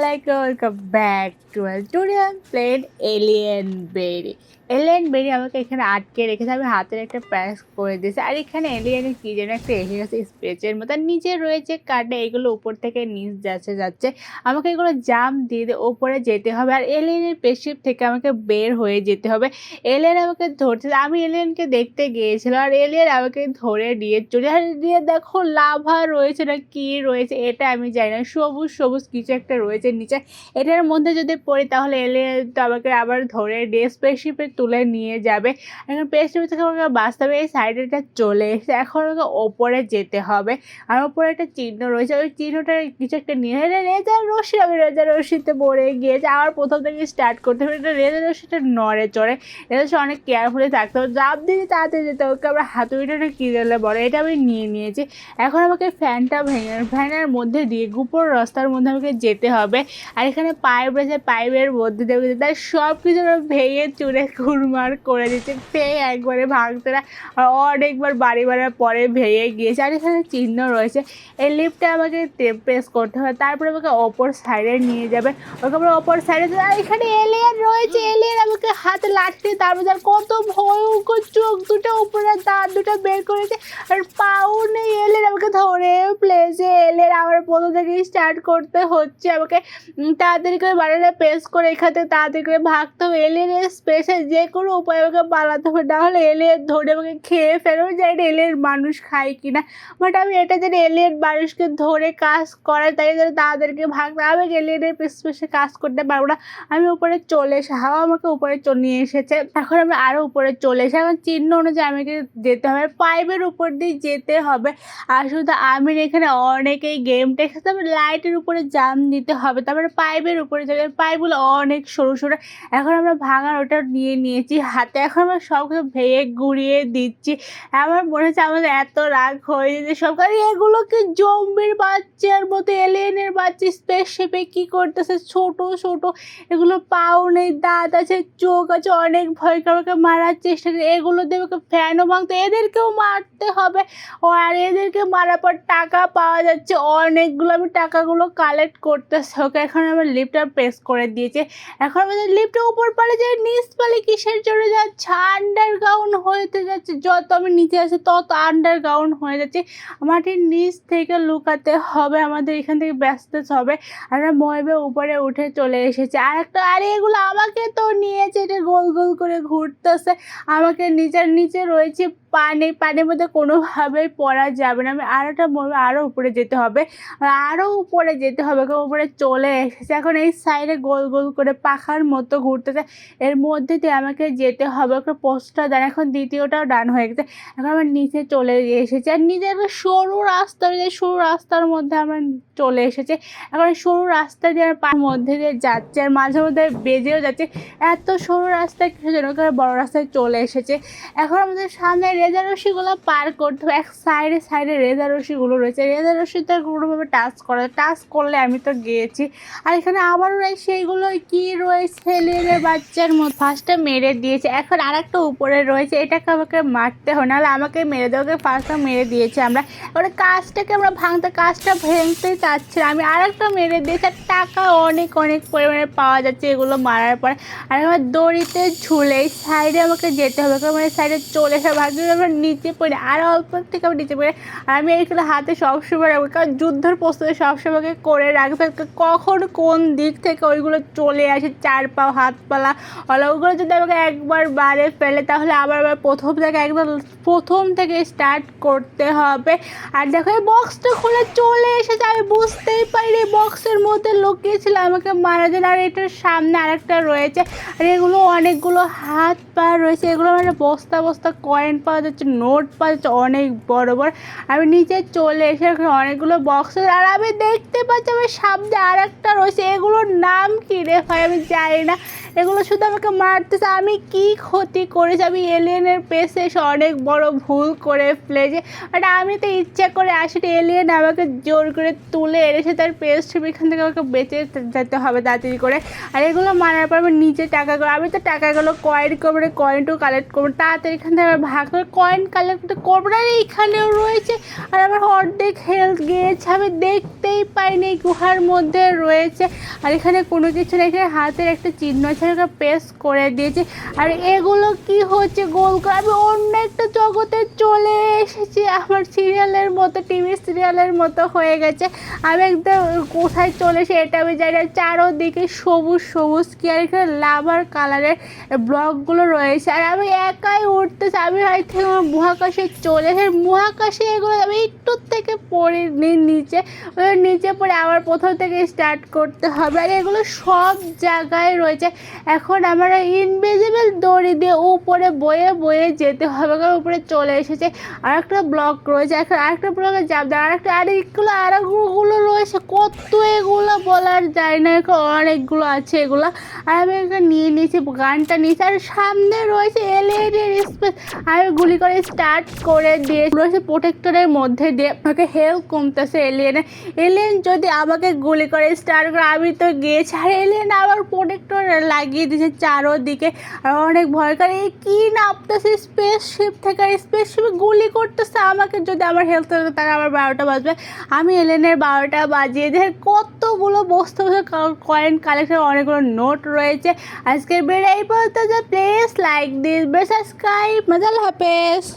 welcome back to us. Today I'm playing Alien Berry. Alien Berry আমাকে এখানে আটকে রেখেছে, আমি হাতের একটা প্যাস করে দিয়েছি। আর এখানে এলিয়েনের কি যেন একটা এসে গেছে স্পেচের মতো, নিচে রয়েছে কাটা, এগুলো উপর থেকে নিচ যাচ্ছে। আমাকে এগুলো জাম্প দিয়ে ওপরে যেতে হবে, আর এলিয়েনের পেশিপ থেকে আমাকে বের হয়ে যেতে হবে। এলিয়েন আমাকে ধরছে, আমি এলিয়েনকে দেখতে গিয়েছিলাম, আর এলিয়েন আমাকে ধরে নিয়ে চলে দিয়ে দেখো লাভা রয়েছে না কি রয়েছে এটা আমি জানি না, সবুজ সবুজ কিছু একটা রয়েছে নিচে। এটার মধ্যে যদি পড়ি তাহলে এলিয়েন তো আমাকে আবার ধরে নিয়ে স্পেসশিপে তুলে নিয়ে যাবে। এখন স্পেসশিপ থেকে আমাকে বাঁচতে হবে। এই সাইডেটা চলে এসে এখন আমাকে ওপরে যেতে হবে, আর ওপরে একটা চিহ্ন রয়েছে, ওই চিহ্নটা কিছু একটা নিয়ে রেজার রশ্মি, আমি রেজার রশ্মিতে পড়ে গিয়েছে। আবার প্রথম থেকে স্টার্ট করতে হবে। এটা রেজার রশ্মিটা নড়ে চড়ে, রেজার রশ্মি অনেক কেয়ারফুলি থাকতে হবে, জাপ দিয়ে তাড়াতাড়ি যেতে হবে। আমরা হাতুড়িটা কী দিলে বলে এটা আমি নিয়ে নিয়েছি। এখন আমাকে ফ্যানটা ফ্যানের মধ্যে দিয়ে গুপর রাস্তার মধ্যে আমাকে যেতে হবে। আর এখানে পাইপ রয়েছে, পাইপের মধ্যে দেবে তাই সব কিছু ভেঙে চুরে কুরমার করে দিচ্ছে, পেয়ে একবারে ভাঙতে না, আর অনেকবার বাড়ি বাড়ার পরে ভেঙে গিয়েছে। আর এখানে চিহ্ন রয়েছে, এই লিফটটা আমাকে প্রেস করতে হবে, তারপরে আমাকে অপর সাইডে নিয়ে যাবে। ওকে আমরা অপর সাইডে, আর এখানে এলিয়েন রয়েছে, এলিয়েন আমাকে হাতে লাঠি, তারপর কত ভয়ঙ্কর চোখ দুটো উপরে দাঁত দুটো বের করেছে, আর পাও নেই। এলিয়েন আমাকে ধরে প্লেসে এলিয়েন আমার প্রথম থেকে স্টার্ট করতে হচ্ছে, আমাকে তাড়াতাড়ি করে বাড়িটা প্রেস করে এখান থেকে তাড়াতাড়ি করে ভাগতে হবে। এলিয়েনের স্পেসে যে কোনো উপায় আমাকে পালাতে হবে, নাহলে এলিয়েন ধরে আমাকে খেয়ে ফেলবে। জানি না এলিয়েন মানুষ খায় কিনা, বাট আমি এটা জানি এলিয়েন মানুষকে ধরে কাজ করায়, তাই জন্য তাদেরকে ভাগতে। আমি এলিয়েনের স্পেসে কাজ করতে পারবো না। আমি উপরে চলে এসে, হাওয়া আমাকে উপরে নিয়ে এসেছে, এখন আমি আরও উপরে চলে এসে, এখন চিহ্ন অনুযায়ী আমাকে যেতে হবে, পাইপের উপর দিয়ে যেতে হবে। আর শুধু আমি এখানে অনেকেই গেমটা খেলতে হবে, লাইটের উপরে জাম দিতে হবে, তারপরে পাইপের উপরে যাবে, পাইপগুলো অনেক সরু সরু। এখন আমরা ভাঙার ওটা নিয়ে নিয়েছি হাতে, এখন আমরা সব কিছু ভেঙে গুড়িয়ে দিচ্ছি। আমার মনে হচ্ছে আমাদের এত রাগ হয়ে যেতে সব, কারণ এগুলোকে জম্বির বাচ্চার মতো, এলিয়েনের বাচ্চা স্পেসশিপে কী করতেছে, ছোট ছোট, এগুলো পাও নেই, দাঁত আছে, চোখ আছে, অনেক ভয় করে মারার চেষ্টা করে। এগুলো দিয়ে ওকে ফ্যানও ভাঙতে, এদেরকেও মারতে হবে। আর এদেরকে মারার পর টাকা পাওয়া যাচ্ছে অনেকগুলো, আমি টাকাগুলো কালেক্ট করতেছি। ওকে এখন আমার লিফটটা প্রেস করে দিয়েছে, এখন আমাদের লিফটের উপর পালে যায়, নিচ পালে কিসের জন্য যাচ্ছে, আন্ডারগ্রাউন্ড হতে যাচ্ছে। যত আমি নিচে আসি তত আন্ডারগ্রাউন্ড হয়ে যাচ্ছে, মাটির নিচ থেকে লুকাতে হবে, আমাদের এখান থেকে ব্যস্ত হবে। আমরা ময়বে উপরে উঠে চলে এসেছে, আর একটা, আরে এগুলো আমাকে তো নিয়েছে, এটা গোল গোল করে ঘুরতেছে, আমাকে নিচে রয়েছে পানির মধ্যে কোনোভাবেই পড়া যাবে না। আমি আরোটা মরবে, আরও উপরে যেতে হবে, আরও উপরে যেতে হবে। উপরে চলে এসেছে, এখন এই সাইডে গোল গোল করে পাখার মতো ঘুরতেছে, এর মধ্যে দিয়ে আমাকে যেতে হবে। একটা পোস্টটা ডান, এখন দ্বিতীয়টাও ডান হয়ে গেছে, এখন আমার নিচে চলে এসেছে, আর নিচে একটা সরু রাস্তা, সরু রাস্তার মধ্যে আমরা চলে এসেছে। এখন সরু রাস্তা দিয়ে মধ্যে দিয়ে যাচ্ছে, আর মাঝে মধ্যে বেজেও যাচ্ছে। এত সরু রাস্তায় কিছু যেন বড় রাস্তায় চলে এসেছে। এখন আমাদের সামনে রেজার রশ্মিগুলো পার করতে হবে, এক সাইডে সাইডে রেজার রশ্মিগুলো রয়েছে, রেজার রশ্মিতে কোনোভাবে টাচ করলে আমি তো গিয়েছি। আর এখানে আবারও সেইগুলো কি রয়েছে, এলিয়েনের বাচ্চার মতো ফার্স্টে মেরে দিয়েছে, এখন আর একটা উপরে রয়েছে, এটাকে আমাকে মারতে হয়, নাহলে আমাকে মেরে দেওয়াকে ফার্স্টটা মেরে দিয়েছে। আমরা ওটা কাজটাকে আমরা কাজটা ভেঙতে চাচ্ছি, আমি আর একটা মেরে দিয়েছি। আর টাকা অনেক অনেক পরিমাণে পাওয়া যাচ্ছে এগুলো মারার পরে। আর আমার দড়িতে ঝুলে সাইডে আমাকে যেতে হবে, কারণ এই সাইডে চলে এসে ভাগ্য আমার নিচে পড়ে, আর অল্প থেকে আমি নিচে পড়ে। আর আমি এইগুলো হাতে সবসময় রাখবো, কারণ যুদ্ধের প্রস্তুতি সবসময়কে করে রাখবে, কখন কোন দিক থেকে ওইগুলো চলে আসে, চার পাও হাতপালা ওগুলো যদি আমাকে একবার বারে ফেলে, তাহলে আবার প্রথম থেকে স্টার্ট করতে হবে। আর দেখো এই বক্সটা খুলে চলে এসেছে, আমি বুঝতেই পারিনি বক্সের মধ্যে লুকিয়েছিল আমাকে মারা যায়। আর এটার সামনে আরেকটা রয়েছে, আর এগুলো অনেকগুলো হাত পা রয়েছে, এগুলো মানে বস্তা বস্তা কয়েন পাওয়া যাচ্ছে, নোট পাওয়া যাচ্ছে অনেক বড় বড়। আমি নিচে চলে এসে অনেকগুলো বক্স, আর আমি দেখতে পাচ্ছি আমার সামনে আর একটা রয়েছে, এগুলোর নাম কি রে ভাই আমি জানি না, এগুলো শুধু আমাকে মারতেছে। আমি কি ক্ষতি করেছি? আমি এলিয়েনের পেছে এসে অনেক বড় ভুল করে ফেলেছি। বাট আমি তো ইচ্ছা করে আসলে এলিয়েন আমাকে জোর করে তুলে এনেছে তার পেস এখান থেকে আমাকে বেঁচে যেতে হবে তাড়াতাড়ি করে। আর এগুলো মারার পর আমি নিজে টাকাগুলো, আমি তো টাকাগুলো কয়েন করবো, কয়েনটাও কালেক্ট করবো তাড়াতাড়ি এখান থেকে আমার ভাগ করে কয়েন কালেক্ট করবো। আর এইখানেও রয়েছে, আর আমার অর্ধেক হেলথ গিয়েছে, আমি দেখতেই পাইনি এই গুহার মধ্যে রয়েছে। আর এখানে কোনো কিছু নেই, এখানে হাতের একটা চিহ্ন আছে, প্রেস করে দিয়েছি। আর এগুলো কি হচ্ছে গোল করে? আমি অন্য একটা জগতে চলে এসেছি, আমার সিরিয়ালের মতো, টিভি সিরিয়ালের মতো হয়ে গেছে। আমি একদম কোথায় চলে এসে এটা আমি জানি না। চারোদিকে সবুজ সবুজ কি, আর এখানে লাভার কালারের ব্লকগুলো রয়েছে। আর আমি একাই উঠতেছি, আমি হয়তো মহাকাশে চলে এসে মহাকাশে এগুলো আমি একটু থেকে পড়ে নিচে, নিচে পড়ে আবার প্রথম থেকে স্টার্ট করতে হবে। আর এগুলো সব জায়গায় রয়েছে। এখন আমার ইনভিজিবল দড়ি দিয়ে উপরে বয়ে বয়ে যেতে হবে, কারণ উপরে চলে এসেছে। আর একটা ব্লক রয়েছে, এখন আরেকটা ব্লকে যাব, আরেকগুলো রয়েছে কত, এগুলো বলার যায় না, এখন অনেকগুলো আছে এগুলো। আর আমি একটা নিয়ে নিয়েছি, গানটা নিয়েছি। আর সামনে রয়েছে এলিয়েনের স্পেস, আমি গুলি করে স্টার্ট করে দিয়ে রয়েছে প্রোটেক্টরের মধ্যে দিয়ে আমাকে হেল্প কমতেছে এলিয়েনের। এলিয়েন যদি আমাকে গুলি করে স্টার্ট করে আমি তো গিয়েছি, আর এলিয়েন আবার প্রোটেক্টর লাগিয়ে দিয়েছে চারোদিকে। আর অনেক ভয়ঙ্কর, এই কী নামতেছে স্পেসশিপ থেকে, আর স্পেসশিপে গুলি করতেছে আমাকে। যদি আমার হেলথ থাকে তাহলে আমার 12টা বাজবে, আমি এলিয়েনের 12টা বাজিয়ে দিয়ে কতগুলো বস্তু কয়েন কালেকশন, অনেকগুলো নোট রয়েছে। আজকের ভিডিও এই পর্যন্ত, প্লিজ লাইক দিস, সাবস্ক্রাইব, মজা হাফেজ।